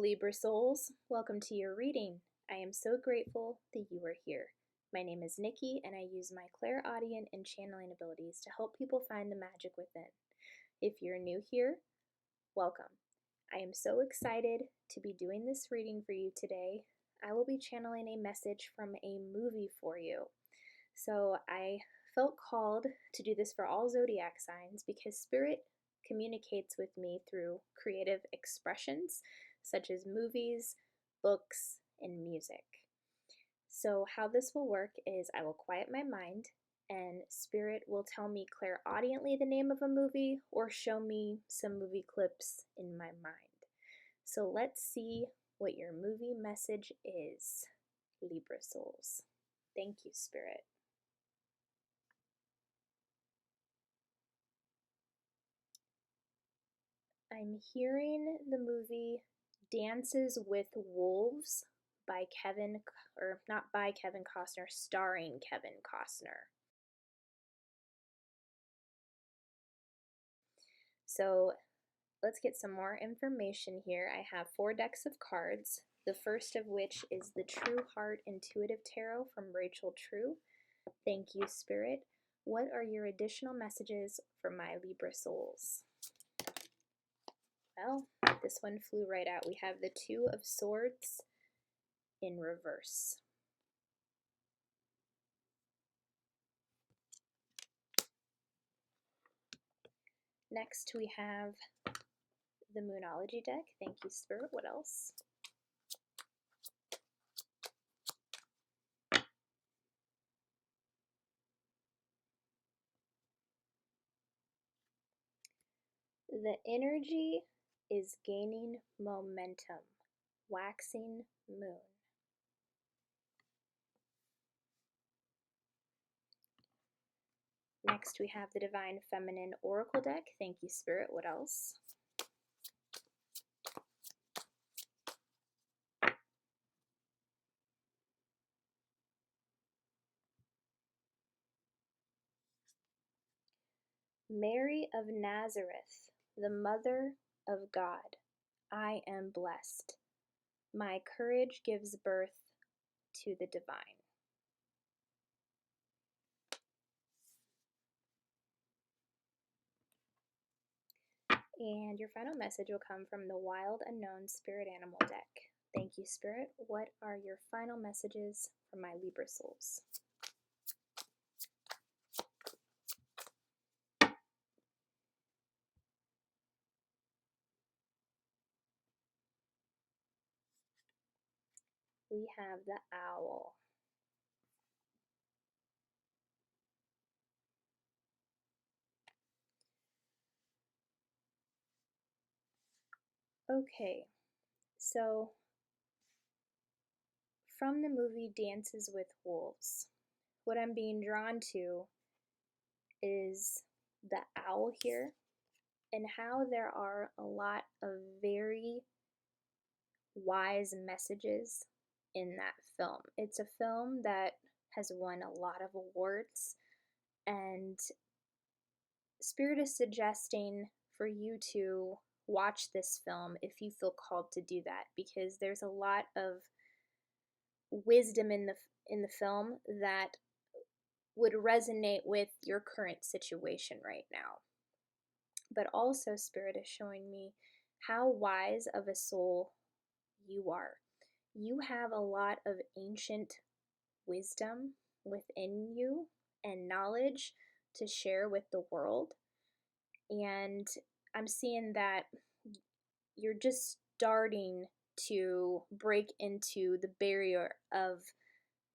Libra Souls. Welcome to your reading. I am so grateful that you are here. My name is Nikki, and I use my clairaudient and channeling abilities to help people find the magic within. If you're new here, welcome. I am so excited to be doing this reading for you today. I will be channeling a message from a movie for you. So I felt called to do this for all zodiac signs because Spirit communicates with me through creative expressions such as movies, books, and music. So how this will work is I will quiet my mind and Spirit will tell me clairaudiently the name of a movie or show me some movie clips in my mind. So let's see what your movie message is, Libra Souls. Thank you, Spirit. I'm hearing the movie Dances with Wolves by starring Kevin Costner. So let's get some more information here. I have 4 decks of cards, the first of which is the True Heart Intuitive Tarot from Rachel True. Thank you, Spirit. What are your additional messages for my Libra souls? Well, this one flew right out. We have the 2 of Swords in reverse. Next, we have the Moonology deck. Thank you, Spirit. What else? The energy is gaining momentum. Waxing moon. Next, we have the Divine Feminine Oracle deck. Thank you, Spirit. What else? Mary of Nazareth, the Mother of God. I am blessed. My courage gives birth to the divine. And your final message will come from the Wild Unknown Spirit Animal deck. Thank you, Spirit. What are your final messages for my Libra souls? We have the Owl. Okay, so from the movie Dances with Wolves, what I'm being drawn to is the owl here and how there are a lot of very wise messages in that film. It's a film that has won a lot of awards, and Spirit is suggesting for you to watch this film if you feel called to do that, because there's a lot of wisdom in the film that would resonate with your current situation right now. But also Spirit is showing me how wise of a soul you are. You have a lot of ancient wisdom within you and knowledge to share with the world. And I'm seeing that you're just starting to break into the barrier of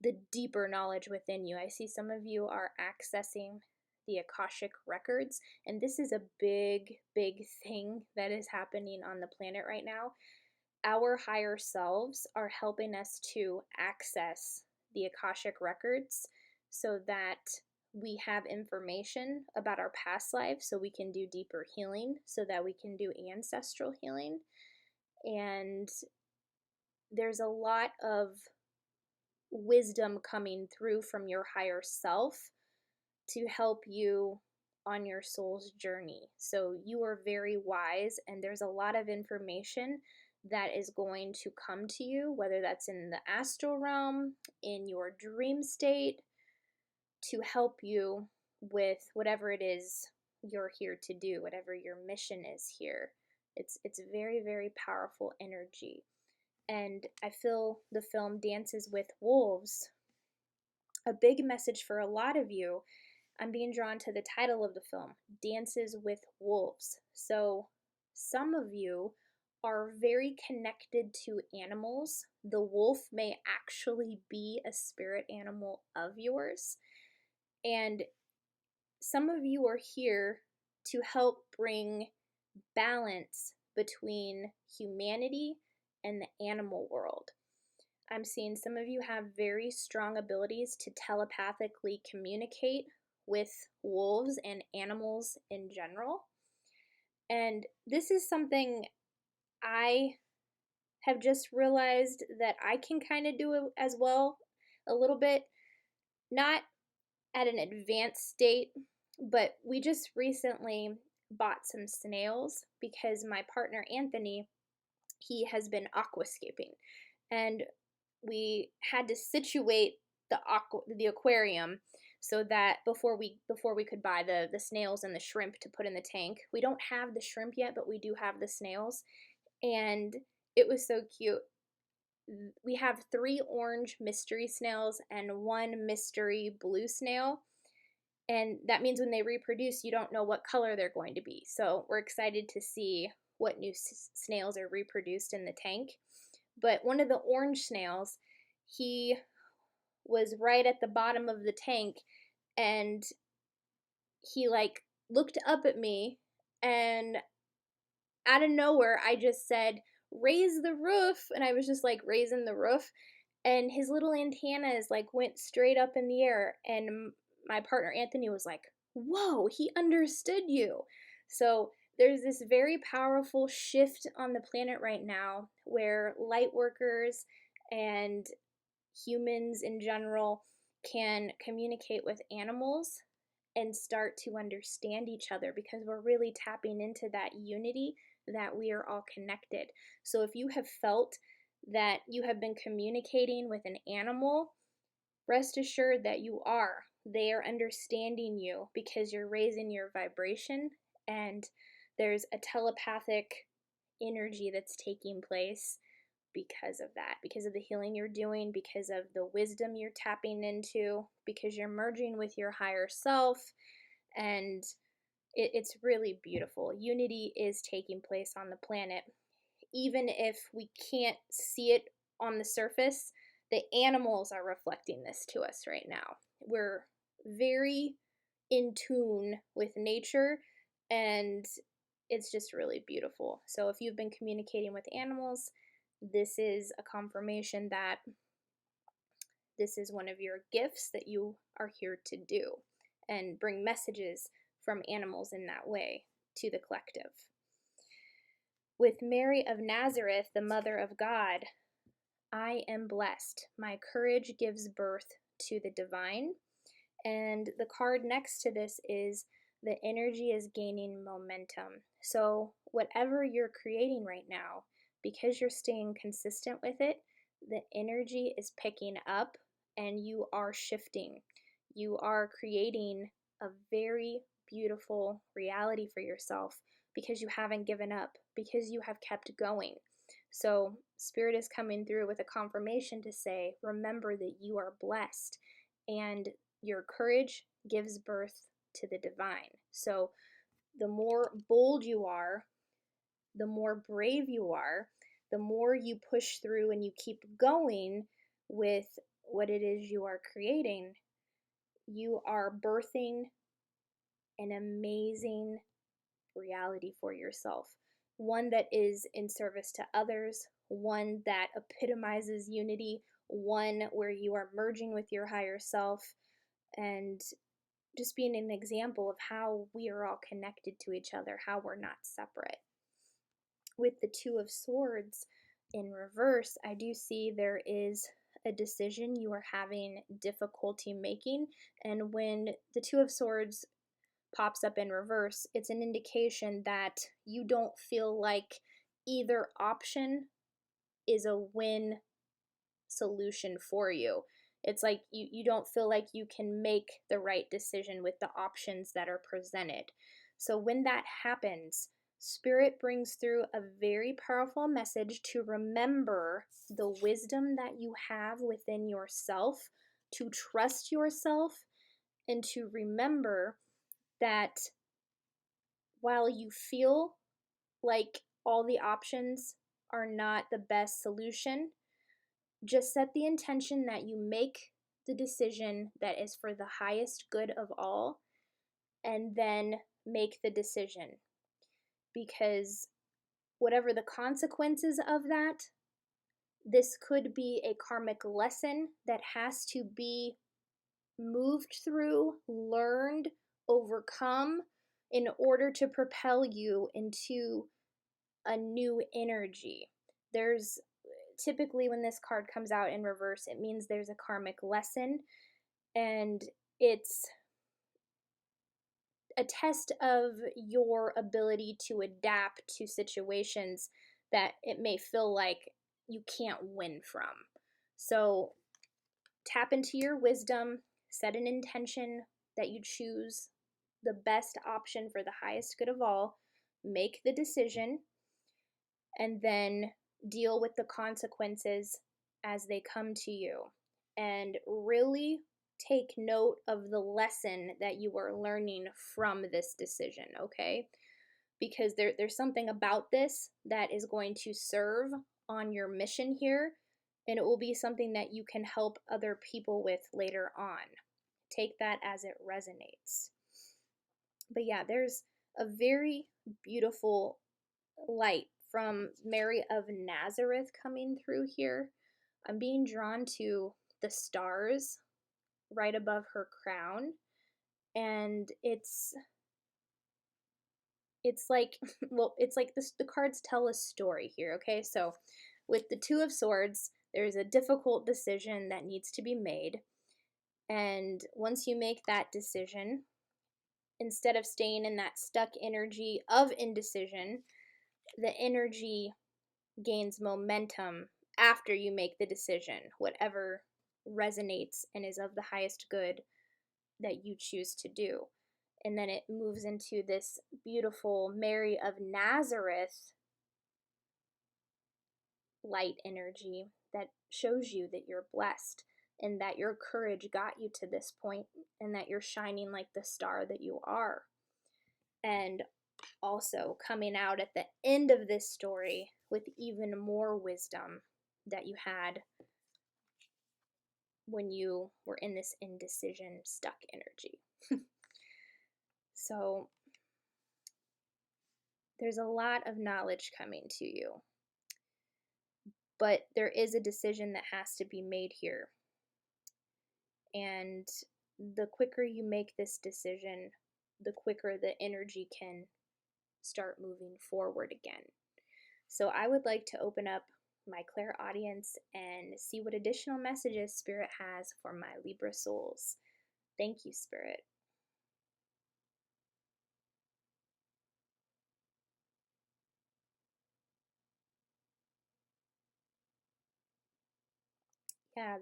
the deeper knowledge within you. I see some of you are accessing the Akashic records, and this is a big, big thing that is happening on the planet right now. Our higher selves are helping us to access the Akashic records so that we have information about our past life, so we can do deeper healing, so that we can do ancestral healing. And there's a lot of wisdom coming through from your higher self to help you on your soul's journey. So you are very wise, and there's a lot of information that is going to come to you, whether that's in the astral realm, in your dream state, to help you with whatever it is you're here to do, whatever your mission is here. It's very, very powerful energy. And I feel the film Dances with Wolves, a big message for a lot of you. I'm being drawn to the title of the film, Dances with Wolves. So some of you are very connected to animals. The wolf may actually be a spirit animal of yours. And some of you are here to help bring balance between humanity and the animal world. I'm seeing some of you have very strong abilities to telepathically communicate with wolves and animals in general. And this is something I have just realized that I can kind of do it as well, a little bit. Not at an advanced state, but we just recently bought some snails because my partner Anthony, he has been aquascaping, and we had to situate the aquarium so that before we could buy the snails and the shrimp to put in the tank. We don't have the shrimp yet, but we do have the snails, and it was so cute. We have 3 orange mystery snails and 1 mystery blue snail. And that means when they reproduce, you don't know what color they're going to be. So we're excited to see what new snails are reproduced in the tank. But one of the orange snails, he was right at the bottom of the tank, and he like looked up at me, and out of nowhere I just said, "Raise the roof," and I was just like raising the roof, and his little antennas like went straight up in the air, and my partner Anthony was like, "Whoa, he understood you." So there's this very powerful shift on the planet right now where light workers and humans in general can communicate with animals and start to understand each other, because we're really tapping into that unity, that we are all connected. So if you have felt that you have been communicating with an animal, rest assured that you are. They are understanding you because you're raising your vibration, and there's a telepathic energy that's taking place because of that, because of the healing you're doing, because of the wisdom you're tapping into, because you're merging with your higher self, and it's really beautiful. Unity is taking place on the planet. Even if we can't see it on the surface, the animals are reflecting this to us right now. We're very in tune with nature, and it's just really beautiful. So if you've been communicating with animals, this is a confirmation that this is one of your gifts that you are here to do, and bring messages from animals in that way to the collective. With Mary of Nazareth, the Mother of God, I am blessed. My courage gives birth to the divine. And the card next to this is the energy is gaining momentum. So whatever you're creating right now, because you're staying consistent with it, the energy is picking up and you are shifting. You are creating a very beautiful reality for yourself because you haven't given up, because you have kept going. So Spirit is coming through with a confirmation to say, remember that you are blessed, and your courage gives birth to the divine. So the more bold you are, the more brave you are, the more you push through and you keep going with what it is you are creating, you are birthing an amazing reality for yourself. One that is in service to others, one that epitomizes unity, one where you are merging with your higher self, and just being an example of how we are all connected to each other, how we're not separate. With the Two of Swords in reverse, I do see there is a decision you are having difficulty making, and when the Two of Swords pops up in reverse, it's an indication that you don't feel like either option is a win solution for you. It's like you don't feel like you can make the right decision with the options that are presented. So when that happens, Spirit brings through a very powerful message to remember the wisdom that you have within yourself, to trust yourself, and to remember that while you feel like all the options are not the best solution, just set the intention that you make the decision that is for the highest good of all, and then make the decision. Because whatever the consequences of that, this could be a karmic lesson that has to be moved through, learned, overcome in order to propel you into a new energy. There's typically, when this card comes out in reverse, it means there's a karmic lesson, and it's a test of your ability to adapt to situations that it may feel like you can't win from. So tap into your wisdom, set an intention that you choose the best option for the highest good of all, make the decision, and then deal with the consequences as they come to you. And really take note of the lesson that you are learning from this decision, okay? Because there's something about this that is going to serve on your mission here, and it will be something that you can help other people with later on. Take that as it resonates. But yeah, there's a very beautiful light from Mary of Nazareth coming through here. I'm being drawn to the stars right above her crown, and it's like well, it's like this, the cards tell a story here, okay? So with the Two of Swords, there's a difficult decision that needs to be made, and once you make that decision, instead of staying in that stuck energy of indecision, the energy gains momentum after you make the decision, whatever resonates and is of the highest good that you choose to do. And then it moves into this beautiful Mary of Nazareth light energy that shows you that you're blessed and that your courage got you to this point and that you're shining like the star that you are. And also coming out at the end of this story with even more wisdom that you had when you were in this indecision, stuck energy. So there's a lot of knowledge coming to you, but there is a decision that has to be made here. And the quicker you make this decision, the quicker the energy can start moving forward again. So I would like to open up my clairaudience and see what additional messages Spirit has for my Libra souls. Thank you, Spirit. Yeah,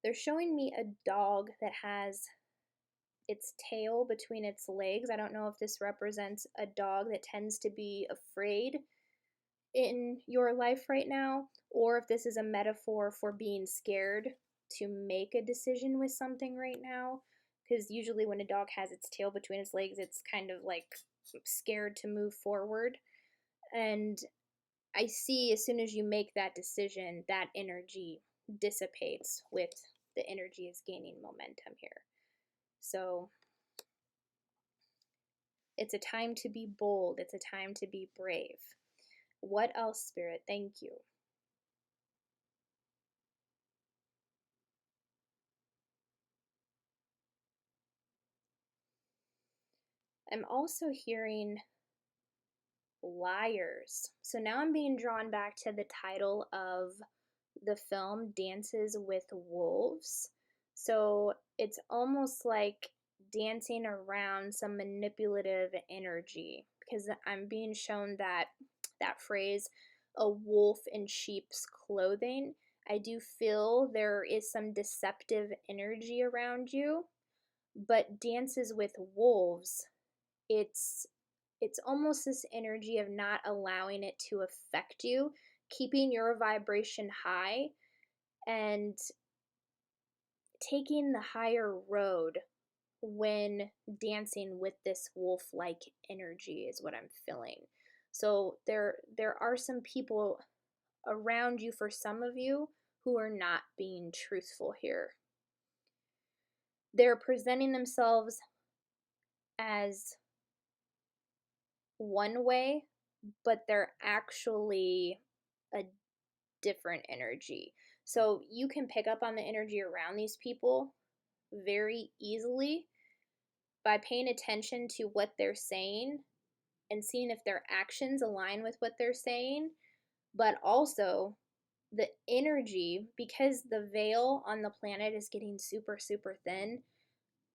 they're showing me a dog that has its tail between its legs. I don't know if this represents a dog that tends to be afraid in your life right now, or if this is a metaphor for being scared to make a decision with something right now. Because usually when a dog has its tail between its legs, it's kind of like scared to move forward. And I see as soon as you make that decision, that energy dissipates with the energy is gaining momentum here. So it's a time to be bold. It's a time to be brave. What else, Spirit? Thank you. I'm also hearing liars. So now I'm being drawn back to the title of the film, Dances with Wolves. So it's almost like dancing around some manipulative energy, because I'm being shown that that phrase, a wolf in sheep's clothing. I do feel there is some deceptive energy around you, but Dances with Wolves, it's almost this energy of not allowing it to affect you, keeping your vibration high and taking the higher road when dancing with this wolf-like energy is what I'm feeling. So there are some people around you, for some of you, who are not being truthful here. They're presenting themselves as one way, but they're actually a different energy. So you can pick up on the energy around these people very easily by paying attention to what they're saying and seeing if their actions align with what they're saying, but also the energy, because the veil on the planet is getting super, super thin,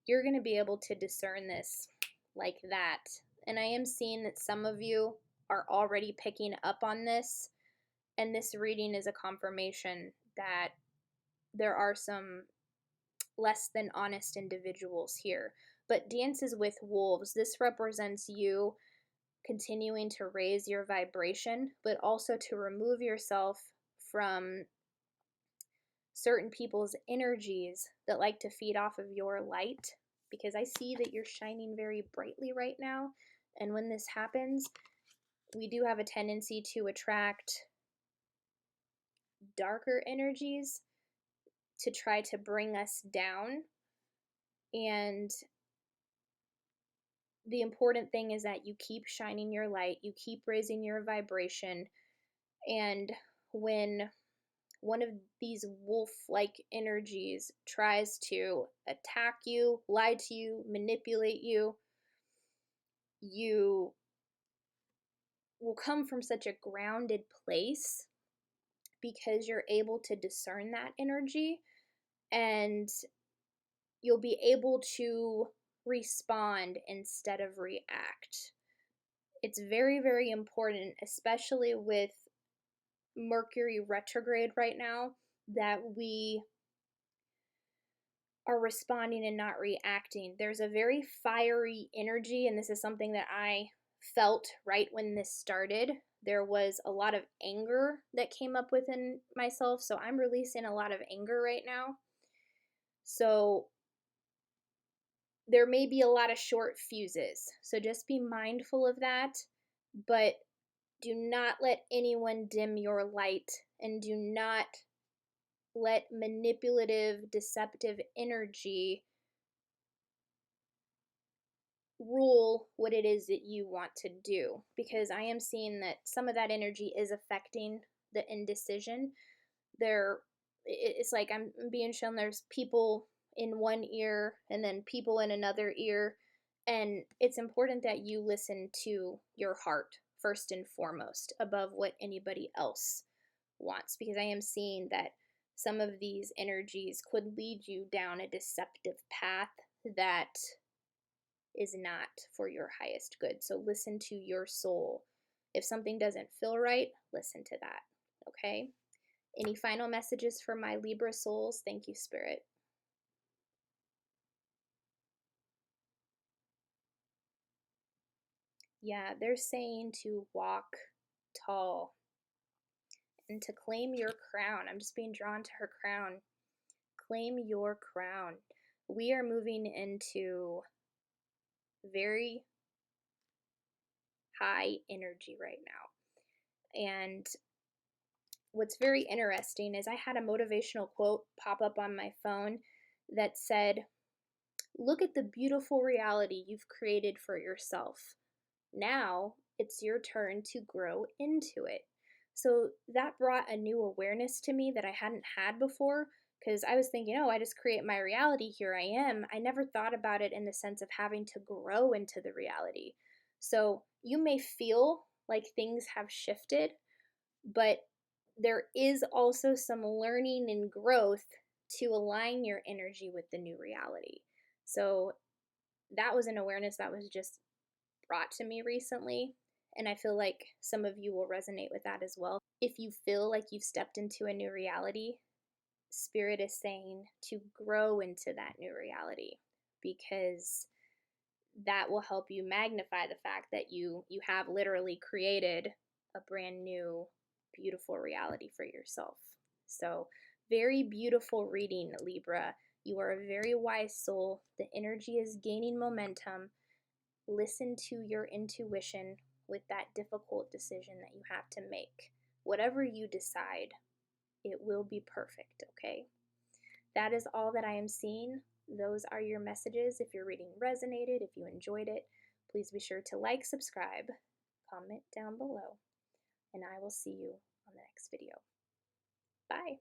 you're going to be able to discern this like that. And I am seeing that some of you are already picking up on this, and this reading is a confirmation that there are some less than honest individuals here. But Dances with Wolves, this represents you continuing to raise your vibration, but also to remove yourself from certain people's energies that like to feed off of your light, because I see that you're shining very brightly right now. And when this happens, we do have a tendency to attract darker energies to try to bring us down. And the important thing is that you keep shining your light, you keep raising your vibration, and when one of these wolf-like energies tries to attack you, lie to you, manipulate you, you will come from such a grounded place because you're able to discern that energy, and you'll be able to respond instead of react. It's very, very important, especially with Mercury retrograde right now, that we are responding and not reacting. There's a very fiery energy, and this is something that I felt right when this started. There was a lot of anger that came up within myself, so I'm releasing a lot of anger right now. So there may be a lot of short fuses, so just be mindful of that, but do not let anyone dim your light, and do not let manipulative, deceptive energy rule what it is that you want to do, because I am seeing that some of that energy is affecting the indecision. It's like I'm being shown there's people in one ear and then people in another ear, and it's important that you listen to your heart first and foremost above what anybody else wants, because I am seeing that some of these energies could lead you down a deceptive path that is not for your highest good. So listen to your soul. If something doesn't feel right, listen to that. Okay? Any final messages for my Libra souls? Thank you, Spirit. Yeah, they're saying to walk tall and to claim your crown. I'm just being drawn to her crown. Claim your crown. We are moving into very high energy right now. And what's very interesting is I had a motivational quote pop up on my phone that said, "Look at the beautiful reality you've created for yourself. Now it's your turn to grow into it." So that brought a new awareness to me that I hadn't had before, because I was thinking, oh, I just create my reality, here I am. I never thought about it in the sense of having to grow into the reality. So you may feel like things have shifted, but there is also some learning and growth to align your energy with the new reality. So that was an awareness that was just brought to me recently, And I feel like some of you will resonate with that as well. If you feel like you've stepped into a new reality, Spirit is saying to grow into that new reality, because that will help you magnify the fact that you have literally created a brand new, beautiful reality for yourself. So, very beautiful reading, Libra. You are a very wise soul. The energy is gaining momentum. Listen to your intuition with that difficult decision that you have to make. Whatever you decide, it will be perfect, okay? That is all that I am seeing. Those are your messages. If your reading resonated, if you enjoyed it, please be sure to like, subscribe, comment down below, and I will see you on the next video. Bye.